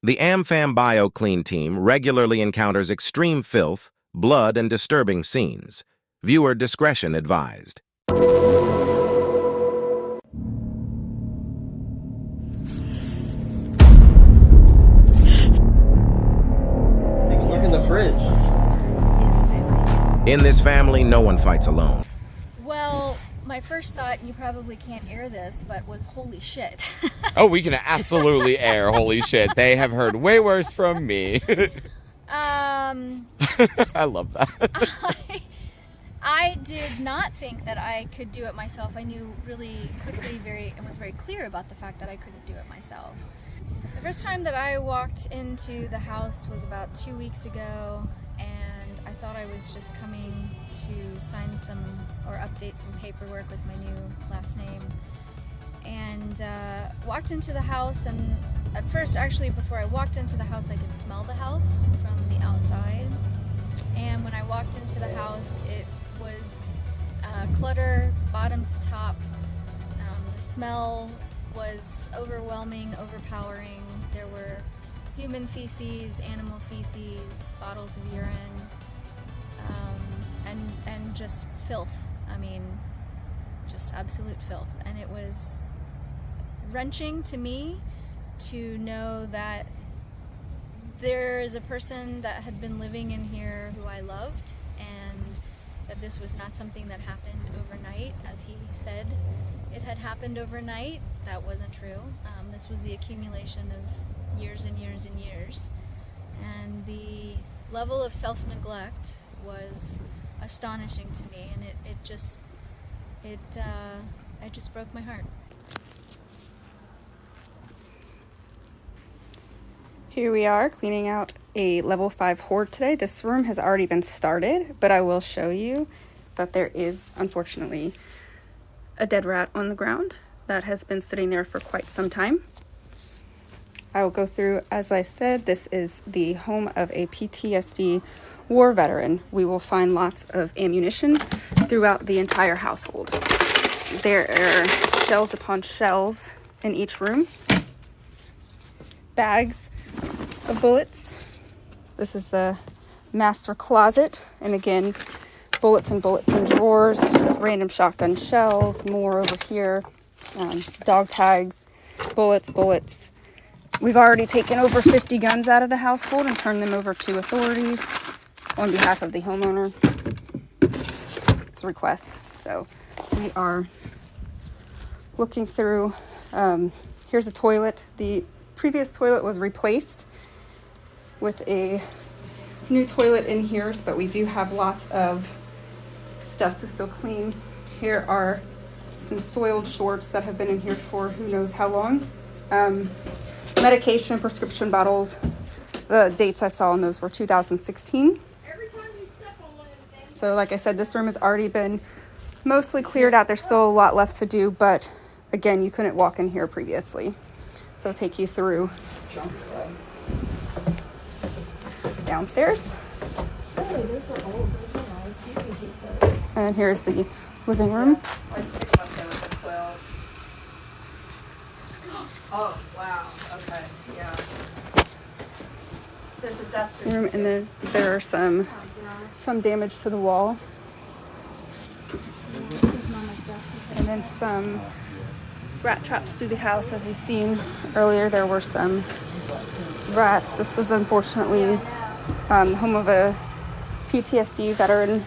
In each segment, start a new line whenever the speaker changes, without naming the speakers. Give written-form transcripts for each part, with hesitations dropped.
The AmFam BioClean team regularly encounters extreme filth, blood, and disturbing scenes. Viewer discretion advised.
Look in the fridge.
In this family, no one fights alone.
Well, my first thought, you probably can't air this, but was holy shit.
Oh, we can absolutely air holy shit. They have heard way worse from me. I love that.
I did not think that I could do it myself. I knew really quickly and was very clear about the fact that I couldn't do it myself. The first time that I walked into the house was about 2 weeks ago, and I thought I was just coming to sign some or update some paperwork with my new last name. And walked into the house, and at first, actually, before I walked into the house, I could smell the house from the outside. And when I walked into the house, it was clutter, bottom to top. The smell was overwhelming, overpowering. There were human feces, animal feces, bottles of urine, and just filth. I mean, just absolute filth. And it was wrenching to me to know that there is a person that had been living in here who I loved, and that this was not something that happened overnight, as he said it had happened overnight. That wasn't true. This was the accumulation of years and years and years, and the level of self-neglect was astonishing to me, and it just broke my heart.
Here we are cleaning out a level 5 hoard today. This room has already been started, but I will show you that there is unfortunately a dead rat on the ground that has been sitting there for quite some time. I will go through, as I said, this is the home of a PTSD war veteran. We will find lots of ammunition throughout the entire household. There are shelves upon shelves in each room. Bags of bullets. This is the master closet, and again, bullets and drawers, just random shotgun shells, more over here, dog tags, bullets. We've already taken over 50 guns out of the household and turned them over to authorities on behalf of the homeowner. It's a request. So we are looking through. Here's a toilet. The previous toilet was replaced with a new toilet in here, but we do have lots of stuff to still clean. Here are some soiled shorts that have been in here for who knows how long. Medication, prescription bottles. The dates I saw on those were 2016. So like I said, this room has already been mostly cleared out. There's still a lot left to do, but again, you couldn't walk in here previously. So I'll take you through downstairs. And here's the living room.
Oh, wow. Okay, yeah. There's a dust
Room, and there are some damage to the wall. And then some rat traps through the house. As you've seen earlier, there were some rats. This was unfortunately the home of a PTSD veteran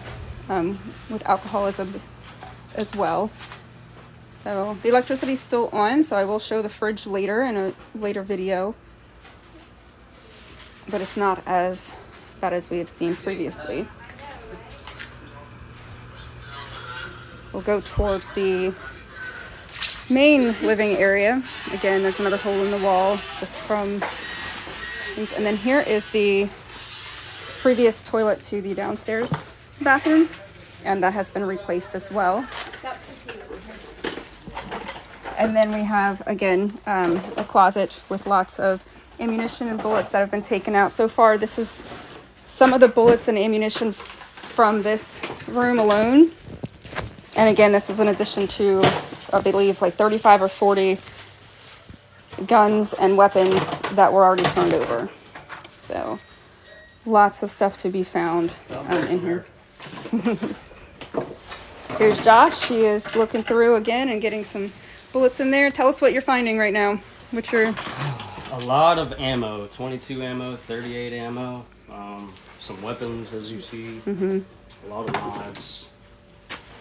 with alcoholism as well. So the electricity's still on, so I will show the fridge later in a later video, but it's not as bad as we have seen previously. We'll go towards the main living area. Again, there's another hole in the wall just from things. And then here is the previous toilet to the downstairs bathroom, and that has been replaced as well. And then we have, again, a closet with lots of ammunition and bullets that have been taken out. So far, this is some of the bullets and ammunition from this room alone. And again, this is in addition to, I believe, like 35 or 40 guns and weapons that were already turned over. So lots of stuff to be found in here. Here's Josh. He is looking through again and getting some bullets in there. Tell us what you're finding right now. What's your...
A lot of ammo, 22 ammo, 38 ammo, some weapons as you see, a lot of knives,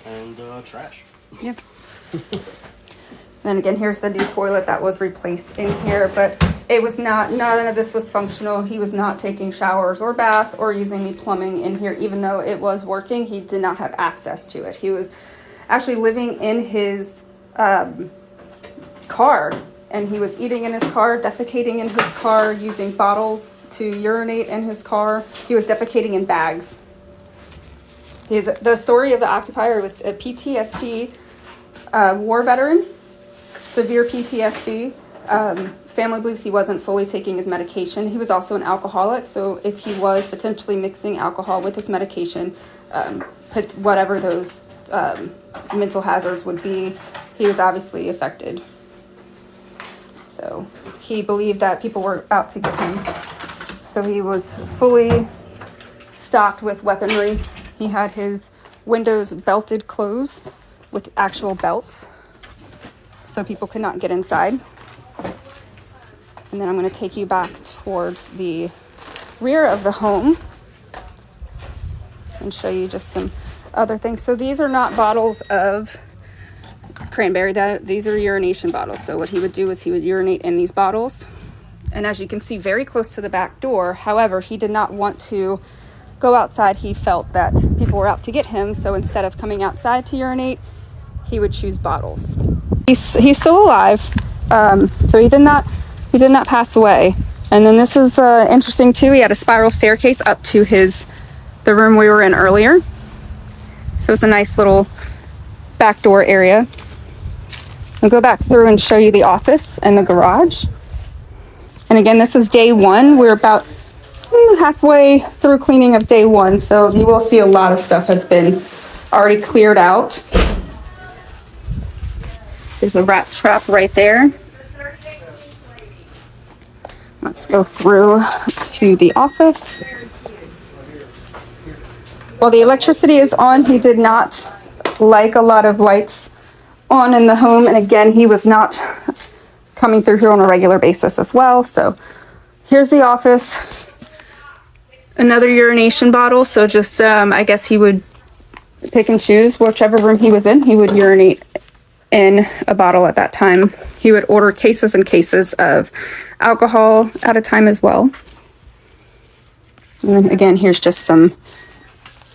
and trash.
Yep. Then again, here's the new toilet that was replaced in here, but it was not, none of this was functional. He was not taking showers or baths or using the plumbing in here, even though it was working. He did not have access to it. He was actually living in his car, and he was eating in his car, defecating in his car, using bottles to urinate in his car. He was defecating in bags. The story of the occupier was a PTSD war veteran, severe PTSD. Family believes he wasn't fully taking his medication. He was also an alcoholic, so if he was potentially mixing alcohol with his medication, whatever those mental hazards would be, he was obviously affected. So he believed that people were out to get him. So he was fully stocked with weaponry. He had his windows belted closed with actual belts, so people could not get inside. And then I'm going to take you back towards the rear of the home and show you just some other things. So these are not bottles of cranberry, these are urination bottles. So what he would do is he would urinate in these bottles. And as you can see, very close to the back door. However, he did not want to go outside. He felt that people were out to get him. So instead of coming outside to urinate, he would choose bottles. He's still alive. So he did not pass away. And then this is interesting too. He had a spiral staircase up to the room we were in earlier. So it's a nice little back door area. I'll go back through and show you the office and the garage. And again, this is day one. We're about halfway through cleaning of day one. So you will see a lot of stuff has been already cleared out. There's a rat trap right there. Let's go through to the office. While the electricity is on, he did not like a lot of lights on in the home. And again, he was not coming through here on a regular basis as well. So here's the office. Another urination bottle. So just, I guess he would pick and choose whichever room he was in. He would urinate in a bottle at that time. He would order cases and cases of alcohol at a time as well. And then again, here's just some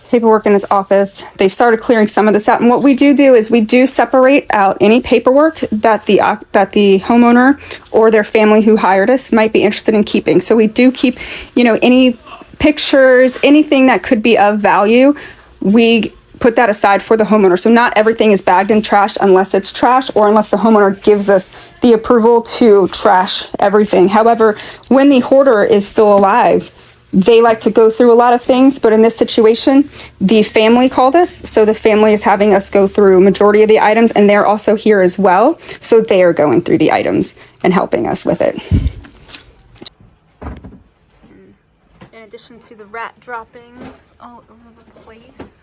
paperwork in his office. They started clearing some of this out. And what we do is we do separate out any paperwork that the homeowner or their family who hired us might be interested in keeping. So we do keep, any pictures, anything that could be of value, we put that aside for the homeowner. So not everything is bagged and trashed unless it's trash or unless the homeowner gives us the approval to trash everything. However, when the hoarder is still alive, they like to go through a lot of things, but in this situation, the family called us. So the family is having us go through majority of the items, and they're also here as well. So they are going through the items and helping us with it. In addition to the rat droppings all over the place,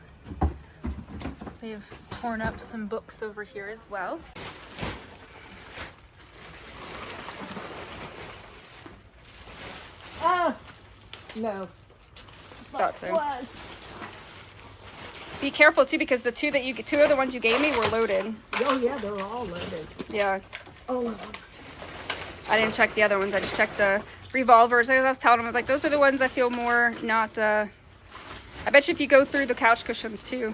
we've torn up some books over here as well.
No.
Thought so. Be careful too, because the two of the ones you gave me were loaded.
Oh yeah, they were all loaded.
Yeah.
All of them.
I didn't check the other ones. I just checked the revolvers. I was telling them, I was like, those are the ones I feel more not. I bet you if you go through the couch cushions too.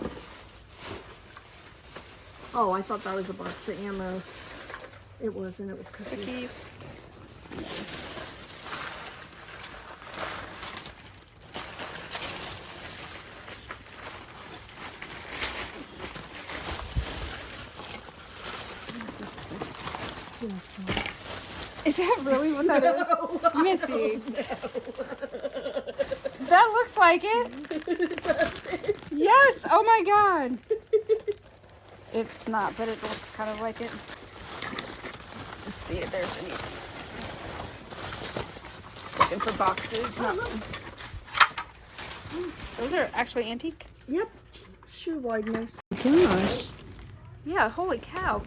Oh, I thought that was a box of ammo. It wasn't. It was cookies.
Cookies. Is that really what that is? Let me see. That looks like it. Yes. Oh my God. It's not, but it looks kind of like it. Let's see if there's anything else. looking for boxes. Not... Those are actually antique.
Yep. Shoe wideners.
Gosh. Yeah, holy cow.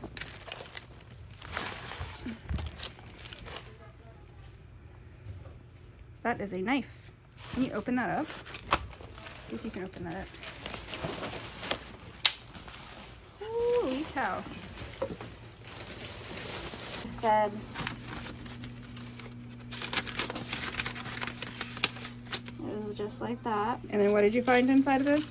That is a knife. Can you open that up? See if you can open that up. Holy cow. Said it was just like that. And then what did you find inside of this?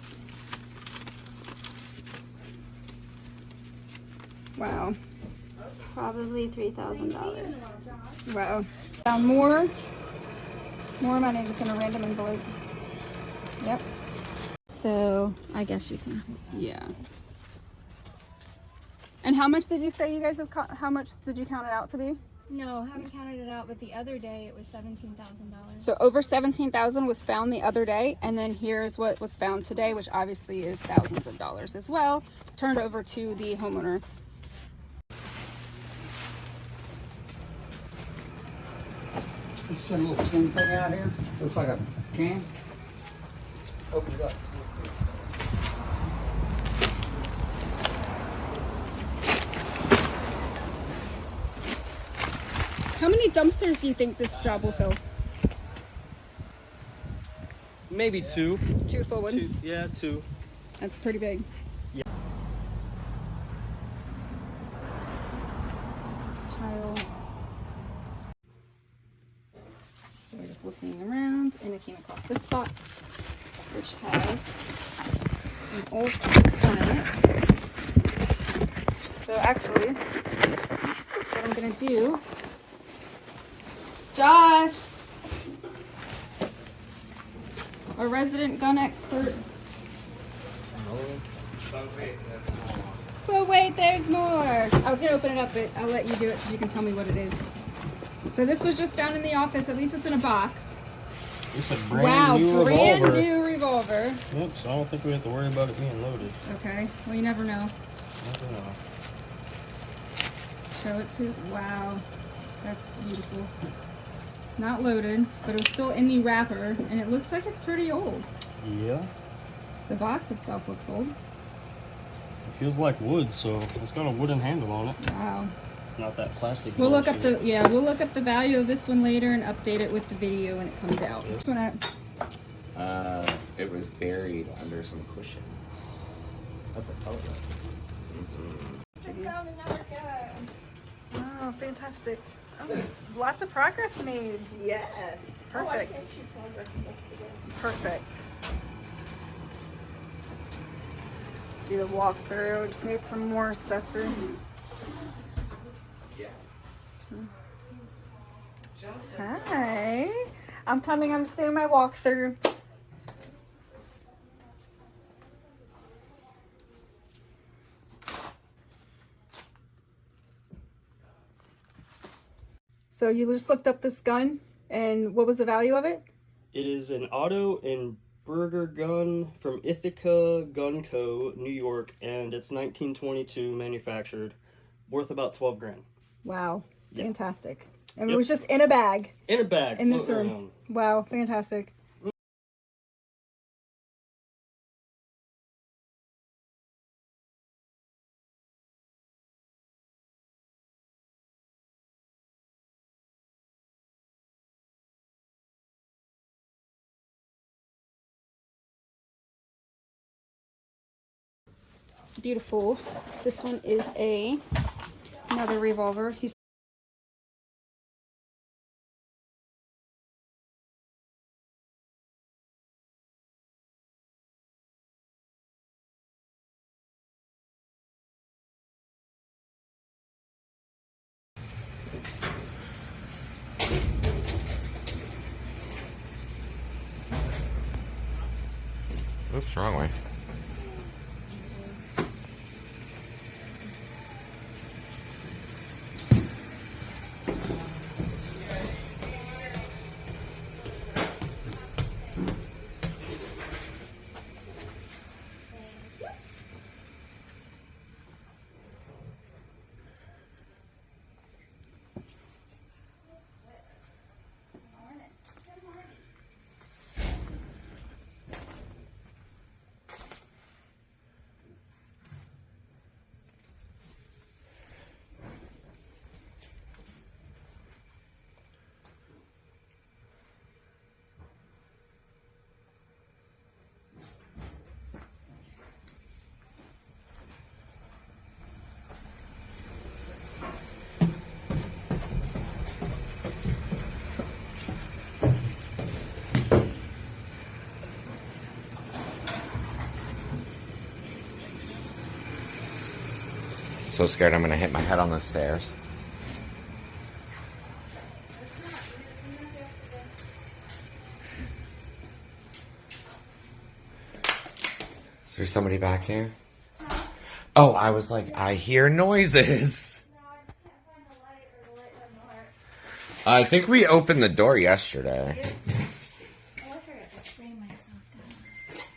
Wow.
Probably $3,000.
Wow. Found more money just in a random envelope. Yep. So I guess you can. Yeah. And how much did you say you guys have? How much did you count it out to be?
No, haven't counted it out, but the other day it was $17,000.
So over 17,000 was found the other day, and then here's what was found today, which obviously is thousands of dollars as well, turned over to the homeowner.
This is a little tin thing out here. Looks like a can. Open it up.
How many dumpsters do you think this job will fill?
Maybe two.
2 full ones?
Yeah, two.
That's pretty big.
Yeah.
Pile. So we're just looking around, and I came across this box, which has an old gun in it. So actually, what I'm gonna do, Josh, our resident gun expert. But wait, there's more. I was gonna open it up, but I'll let you do it so you can tell me what it is. So this was just found in the office. At least it's in a box.
It's a brand new
brand
revolver.
new revolver.
Yep, so I don't think we have to worry about it being loaded.
Okay, well you never know.
I don't know.
Show it to, wow, that's beautiful. Not loaded, but it was still in the wrapper, and it looks like it's pretty old.
Yeah.
The box itself looks old.
It feels like wood, so it's got a wooden handle on it.
Wow.
Not that plastic.
We'll look up
bullshit.
we'll look up the value of this one later and update it with the video when it comes out. This one out.
It was buried under some cushions. That's a pellet.
Just found another gun.
Oh, fantastic. Oh, lots of progress made.
Yes. Oh, I
Perfect.
sent you progress stuff today.
Perfect. Do a walkthrough. Just need some more stuff for.
Yeah.
Hi. I'm coming. I'm just doing my walkthrough. So you just looked up this gun, and what was the value of it?
It is an auto and burger gun from Ithaca Gun Co., New York, and it's 1922 manufactured, worth about 12 grand.
Wow,
Yeah.
fantastic. And it
Yep.
was just in a bag
In a bag.
in this
floating
room.
around.
Wow, fantastic. Beautiful. This one is another revolver. He's
Oops, wrong way. So scared I'm gonna hit my head on the stairs. Is there somebody back here? Oh, I was like, I hear noises. I think we opened the door yesterday.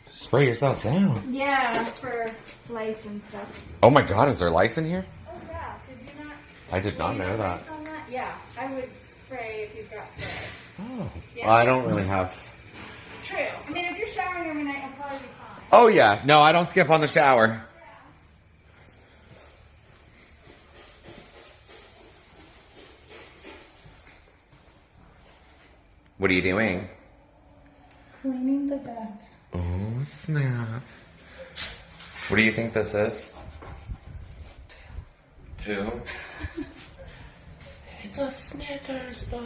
Spray yourself down?
Yeah, for lice and stuff.
Oh my god, is there lice in here?
Oh yeah, did you not?
I did not know that.
Yeah, I would spray if you've got spray.
Oh.
Yeah.
Well, I don't really have...
True. I mean, if you're showering every night, you'll probably be fine.
Oh yeah, no, I don't skip on the shower. What are you doing?
Cleaning the bed.
Oh, snap. What do you think this is? Poo? It's a Snickers bar.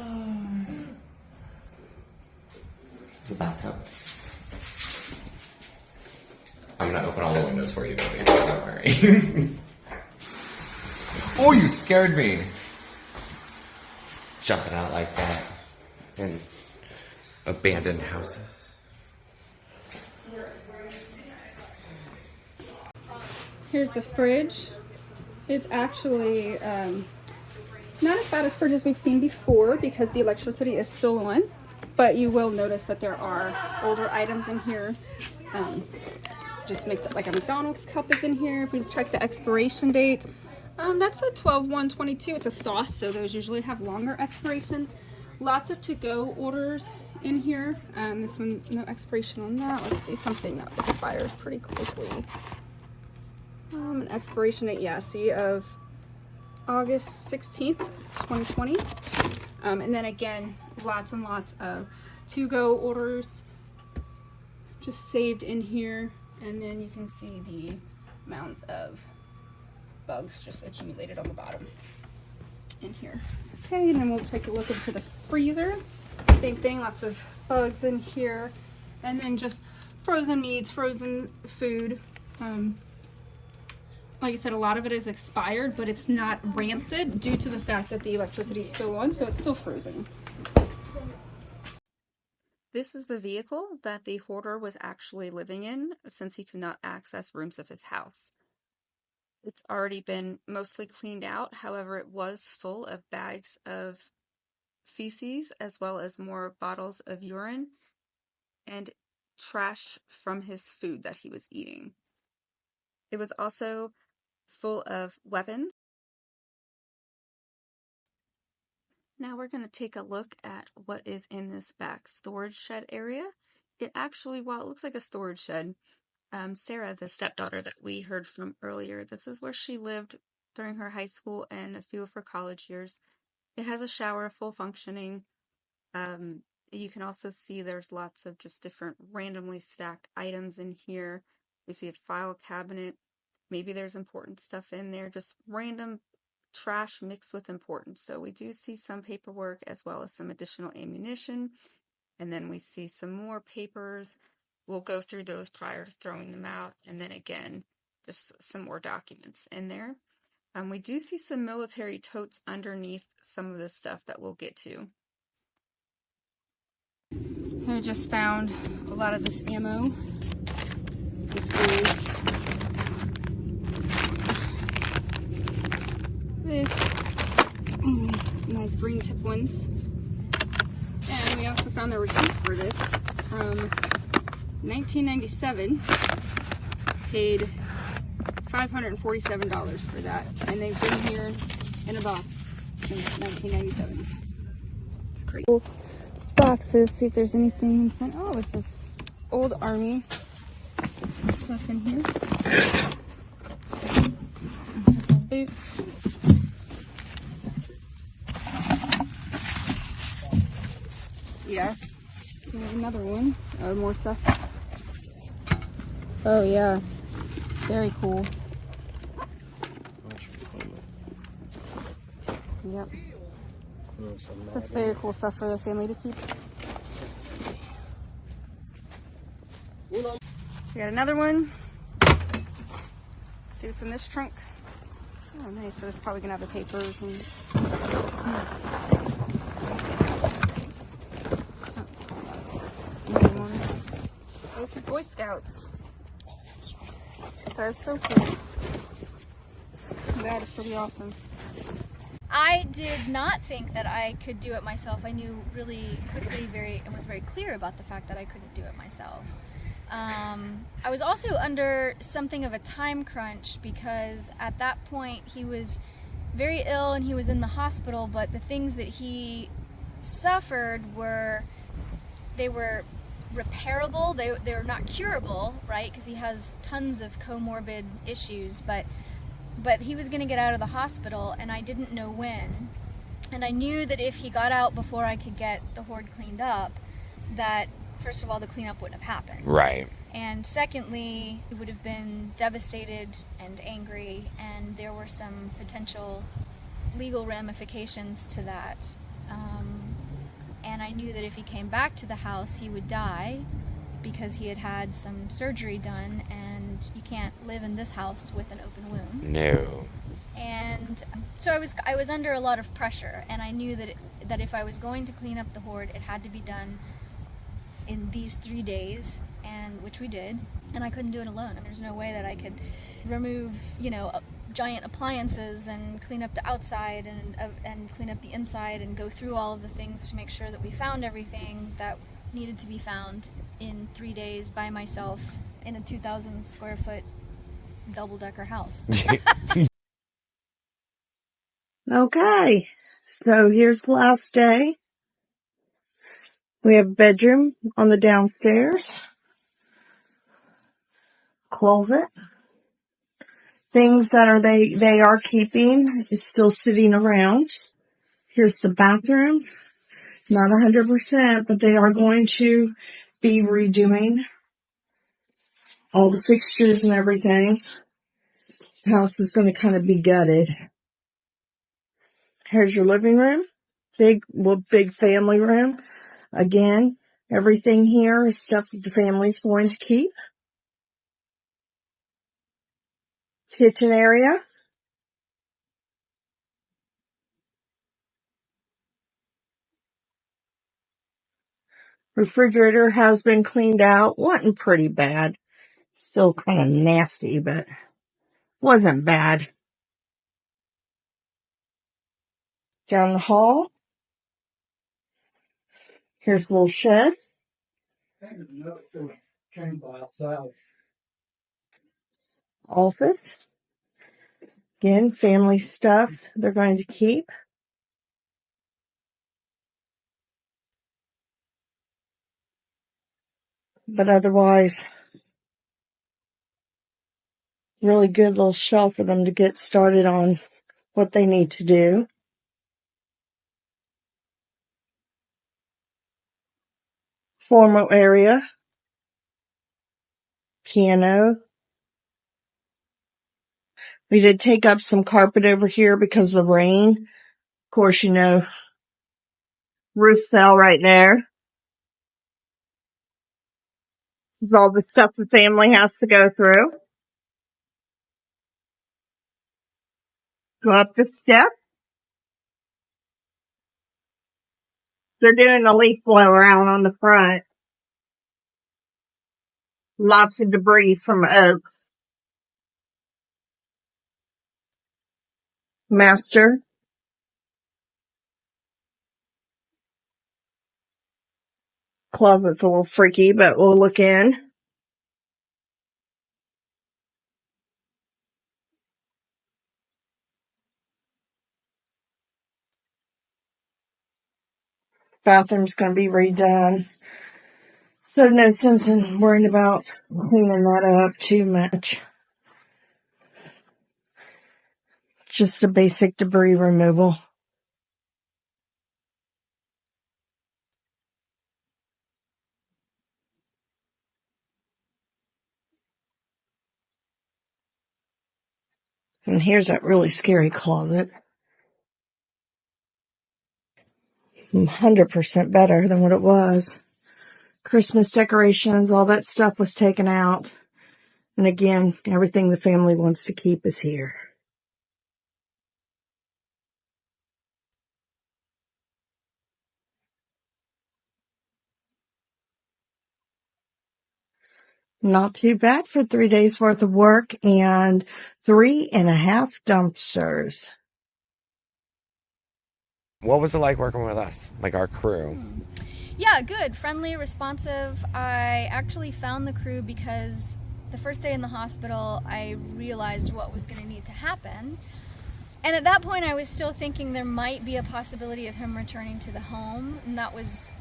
It's a bathtub. I'm gonna open all the windows for you, baby. Don't worry. Oh, you scared me. Jumping out like that in abandoned houses.
Here's the fridge. It's actually not as bad as fridges we've seen before because the electricity is still on, but you will notice that there are older items in here. Just make that like a McDonald's cup is in here. If we check the expiration date, that's a 12/1/22. It's a sauce, so those usually have longer expirations. Lots of to-go orders in here. This one, no expiration on that. Let's see, something that expires pretty quickly. An expiration date, yeah, see, of August 16th, 2020. And then again, lots and lots of to-go orders just saved in here. And then you can see the mounds of bugs just accumulated on the bottom in here. Okay, and then we'll take a look into the freezer. Same thing, lots of bugs in here. And then just frozen meats, frozen food. Like I said, a lot of it is expired, but it's not rancid due to the fact that the electricity is still on, so it's still frozen. This is the vehicle that the hoarder was actually living in since he could not access rooms of his house. It's already been mostly cleaned out, however, it was full of bags of feces as well as more bottles of urine and trash from his food that he was eating. It was also full of weapons. Now we're going to take a look at what is in this back storage shed area. It actually, while it looks like a storage shed, Sarah, the stepdaughter that we heard from earlier, this is where she lived during her high school and a few of her college years. It has a shower, full functioning. You can also see there's lots of just different randomly stacked items in here. We see a file cabinet. Maybe there's important stuff in there, just random trash mixed with important. So we do see some paperwork as well as some additional ammunition. And then we see some more papers. We'll go through those prior to throwing them out. And then again, just some more documents in there. We do see some military totes underneath some of the stuff that we'll get to. Here I just found a lot of this ammo. These nice green tip ones. And we also found the receipt for this from 1997. Paid $547 for that. And they've been here in a box since 1997. It's crazy. Boxes, see if there's anything inside. Oh, it's this old army stuff in here. Some boots. Yeah. There's another one. More stuff. Oh yeah. Very cool. Yep. That's very cool stuff for the family to keep. We got another one. Let's see what's in this trunk. Oh, nice. So it's probably going to have the papers and... Oh, this is Boy Scouts. That is so cool. That is pretty awesome.
I did not think that I could do it myself. I knew really quickly and was very clear about the fact that I couldn't do it myself. I was also under something of a time crunch because at that point he was very ill and he was in the hospital, but the things that he suffered were repairable. They were not curable, right? Because he has tons of comorbid issues, but he was going to get out of the hospital, and I didn't know when. And I knew that if he got out before I could get the hoard cleaned up, that first of all, the cleanup wouldn't have happened.
Right.
And secondly, he would have been devastated and angry, and there were some potential legal ramifications to that. And I knew that if he came back to the house, he would die because he had had some surgery done, and you can't live in this house with an open wound.
No.
And so I was under a lot of pressure, and I knew that if I was going to clean up the hoard, it had to be done in these 3 days, and which we did, and I couldn't do it alone. I mean, there's no way that I could remove, giant appliances and clean up the outside and clean up the inside and go through all of the things to make sure that we found everything that needed to be found in 3 days by myself in a 2,000 square foot double-decker house.
Okay, so here's the last day. We have a bedroom on the downstairs, closet. Things that they are keeping is still sitting around. Here's the bathroom. Not 100%, but they are going to be redoing all the fixtures and everything. The house is going to kind of be gutted. Here's your living room. Big family room. Again, everything here is stuff that the family's going to keep. Kitchen area. Refrigerator has been cleaned out. Wasn't pretty bad. Still kind of nasty, but wasn't bad. Down the hall. Here's a little shed. Office. Again, family stuff they're going to keep. But otherwise, really good little shelf for them to get started on what they need to do. Formal area. Piano. We did take up some carpet over here because of the rain. Of course, roof fell right there. This is all the stuff the family has to go through. Go up the steps. They're doing a leaf blower out on the front. Lots of debris from oaks. Master. Closet's a little freaky, but we'll look in. Bathroom's going to be redone. So no sense in worrying about cleaning that up too much. Just a basic debris removal. And here's that really scary closet. 100% better than what it was. Christmas decorations, all that stuff was taken out. And again, everything the family wants to keep is here. Not too bad for 3 days worth of work and 3.5 dumpsters.
What was it like working with us, like our crew?
Yeah, good, friendly, responsive. I actually found the crew because the first day in the hospital, I realized what was going to need to happen. And at that point, I was still thinking there might be a possibility of him returning to the home. And that was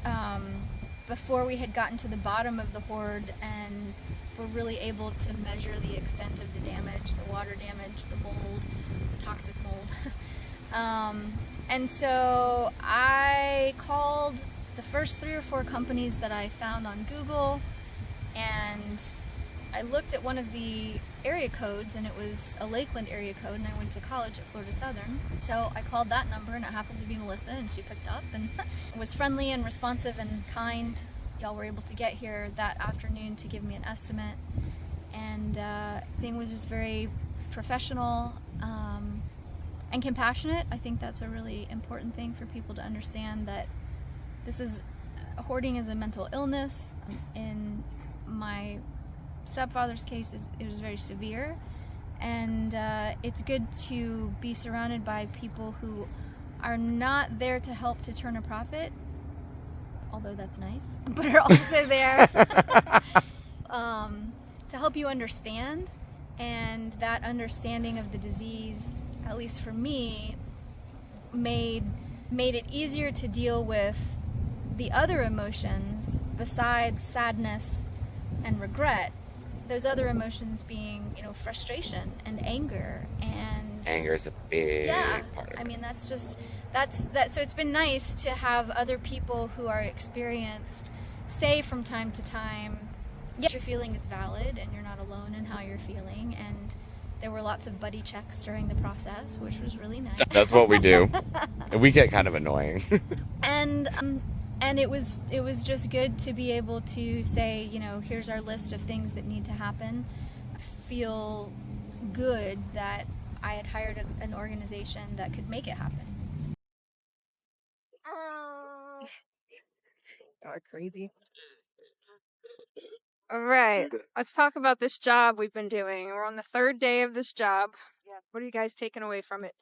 before we had gotten to the bottom of the hoard and were really able to measure the extent of the damage, the water damage, the mold, the toxic mold. And so I called the first 3 or 4 companies that I found on Google, and I looked at one of the area codes, and it was a Lakeland area code, and I went to college at Florida Southern. So I called that number, and it happened to be Melissa, and she picked up and was friendly and responsive and kind. Y'all were able to get here that afternoon to give me an estimate, and thing was just very professional and compassionate. I think that's a really important thing for people to understand, that hoarding is a mental illness. In my stepfather's case, it was very severe, and it's good to be surrounded by people who are not there to help to turn a profit, although that's nice, but are also there to help you understand. And that understanding of the disease, at least for me, made it easier to deal with the other emotions besides sadness and regret. Those other emotions being, frustration and anger. And
Anger is a big part of it.
I mean, that's so it's been nice to have other people who are experienced say from time to time, yes, your feeling is valid and you're not alone in how you're feeling. And there were lots of buddy checks during the process, which was really nice.
That's what we do. And we get kind of annoying.
And it was just good to be able to say, here's our list of things that need to happen. Feel good that I had hired an organization that could make it happen.
Y'all are crazy. All right, let's talk about this job we've been doing. We're on the 3rd day of this job. What are you guys taking away from it?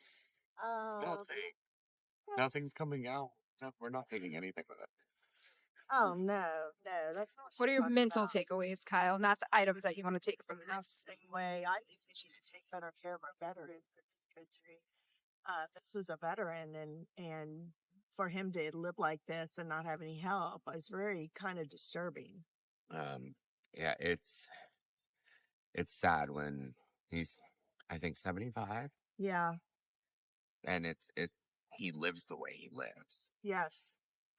Nothing's coming out. No, we're not taking anything with it.
Oh no, that's not.
What are your mental takeaways, Kyle? Not the items that you want to take from the house.
Same way. I think we should take better care of our veterans in this country. This was a veteran, and for him to live like this and not have any help is very kind of disturbing.
Yeah, it's sad when he's, I think, 75,
Yeah.
and he lives the way he lives.
Yes.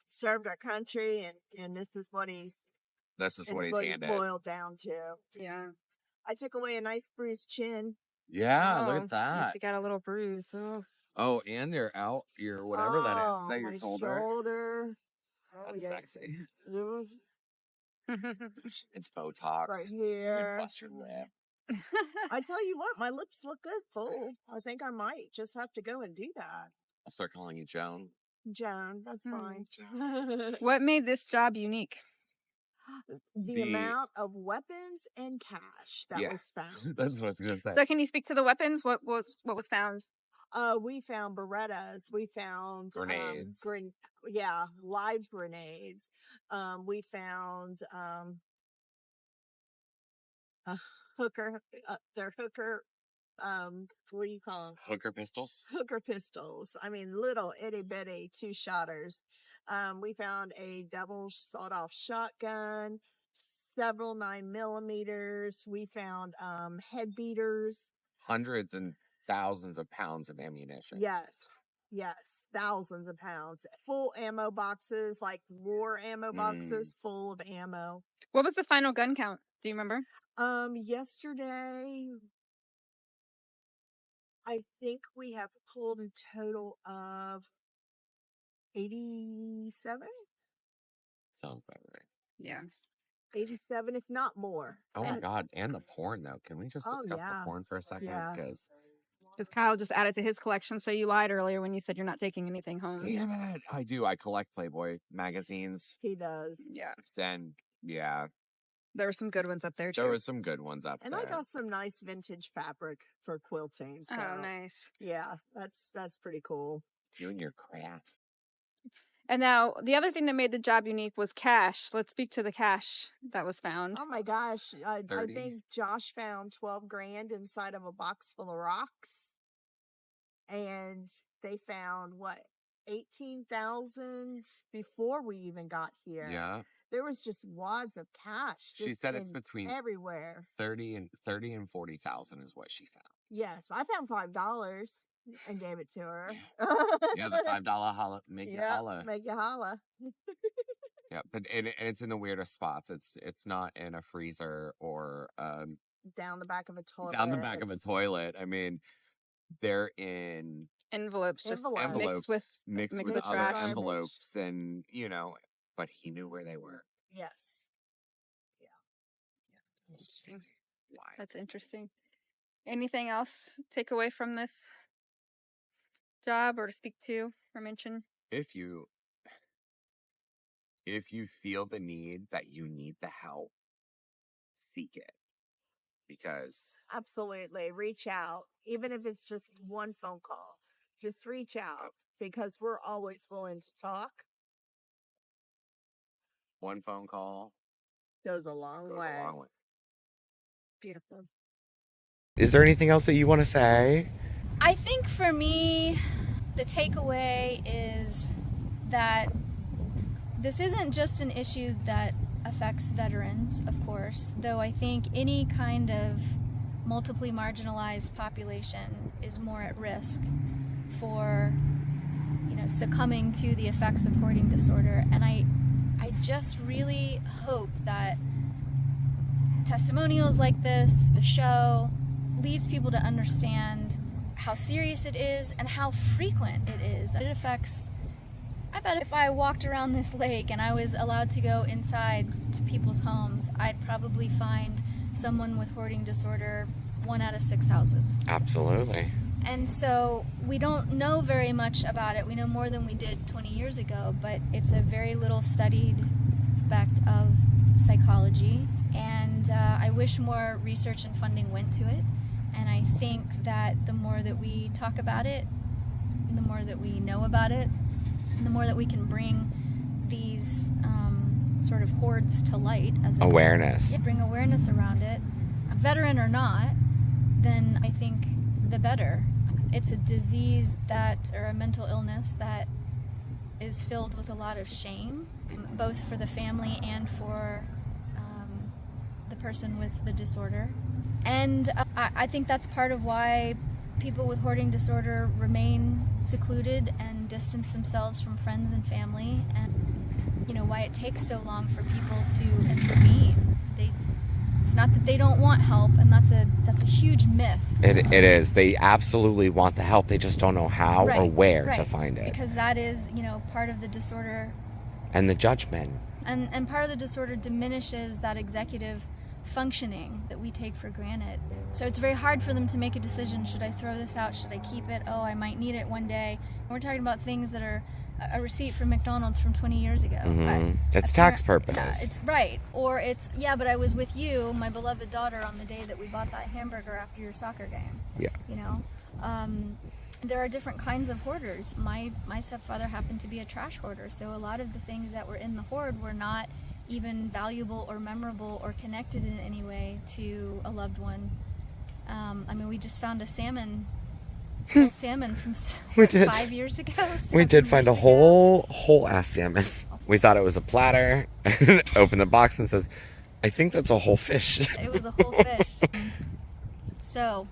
Served our country, and this is what he's
handed.
boiled down to.
Yeah.
I took away a nice bruised chin.
Yeah,
Oh,
look at that.
You got a little bruise. Oh.
Oh, and your whatever that is. Is that your
my
shoulder?
Oh,
That's
yeah.
sexy.
It
It's Botox.
right
You
here.
bust your lip.
I tell you what, my lips look good, full. I think I might just have to go and do that.
I'll start calling you Joan.
Joan, that's fine.
What made this job unique?
The amount of weapons and cash that was found.
That's what I was gonna say.
So can you speak to the weapons? What was found?
We found Berettas. We found
Grenades.
live grenades. We found a hooker. They're hooker. What do you call them?
Hooker pistols.
Hooker pistols. I mean, little itty bitty 2-shotters. We found a double sawed-off shotgun, several 9mm. We found head beaters.
Hundreds and thousands of pounds of ammunition.
Yes, thousands of pounds. Full ammo boxes, like war ammo boxes, full of ammo.
What was the final gun count? Do you remember?
Yesterday, I think we have pulled a total of 87.
Sounds about right.
Yeah.
87, if not more.
Oh my God. And the porn, though. Can we just discuss the porn for a second?
Yeah.
Because
Kyle just added to his collection, so you lied earlier when you said you're not taking anything home.
damn it. I do. I collect Playboy magazines.
He does.
Yeah.
And yeah.
There were some good ones up there too.
There were some good ones up
And
there.
I got some nice vintage fabric for quilting. So
Oh, nice.
yeah, that's pretty cool.
You and your craft.
And now the other thing that made the job unique was cash. Let's speak to the cash that was found.
Oh my gosh. I
30.
think Josh found 12 grand inside of a box full of rocks. And they found what, 18,000 before we even got here.
Yeah.
There was just wads of cash.
She said it's between
everywhere.
30 and 40,000 is what she found.
Yes, I found $5 and gave it to her.
Yeah, the $5 holla, make you holla.
Make you holla.
Yeah, but and it's in the weirdest spots. It's not in a freezer or
Down the back of a toilet.
down the back of a toilet. I mean, they're in
Envelopes, just
Envelopes.
mixed with
other
trash.
envelopes, and but he knew where they were.
Yes.
Interesting.
Why?
That's interesting. Anything else take away from this job or to speak to or mention?
If you feel the need that you need the help, seek it, because
Absolutely. Reach out. Even if it's just one phone call. Just reach out because we're always willing to talk.
one phone call
Goes a long
goes
way.
a long way.
Beautiful.
Is there anything else that you want to say?
I think for me, the takeaway is that this isn't just an issue that affects veterans, of course, though I think any kind of multiply marginalized population is more at risk for, succumbing to the effects of hoarding disorder. And I just really hope that testimonials like this, the show, leads people to understand how serious it is and how frequent it is. It affects, I bet if I walked around this lake and I was allowed to go inside to people's homes, I'd probably find someone with hoarding disorder 1 out of 6 houses.
Absolutely.
And so we don't know very much about it. We know more than we did 20 years ago, but it's a very little studied aspect of psychology. And I wish more research and funding went to it. And I think that the more that we talk about it, the more that we know about it, the more that we can bring these sort of hoards to light, as
Awareness.
bring awareness around it, veteran or not, then I think the better. It's a disease or a mental illness that is filled with a lot of shame, both for the family and for the person with the disorder. And I think that's part of why people with hoarding disorder remain secluded and distance themselves from friends and family, and why it takes so long for people to intervene. It's not that they don't want help, and that's a huge myth.
It is. They absolutely want the help. They just don't know how or where to
Right.
find it.
Because that is, part of the disorder.
And the judgment.
And part of the disorder diminishes that executive functioning that we take for granted. So it's very hard for them to make a decision. Should I throw this out? Should I keep it? Oh, I might need it one day. And we're talking about things that are a receipt from McDonald's from 20 years ago.
It's tax purpose.
Yeah, it's right. Or it's, but I was with you, my beloved daughter, on the day that we bought that hamburger after your soccer game.
Yeah.
There are different kinds of hoarders. My stepfather happened to be a trash hoarder, so a lot of the things that were in the hoard were not even valuable or memorable or connected in any way to a loved one. We just found a whole salmon from
We did.
5 years ago.
We
7
did find a
years ago.
whole ass salmon. We thought it was a platter. Opened the box and says, I think that's a whole fish.
It was a whole fish. So,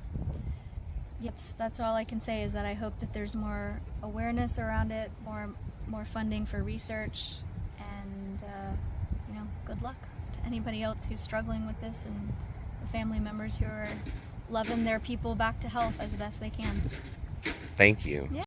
yes, that's all I can say is that I hope that there's more awareness around it, more funding for research, and good luck to anybody else who's struggling with this, and the family members who are loving their people back to health as best they can.
Thank you.
Yeah.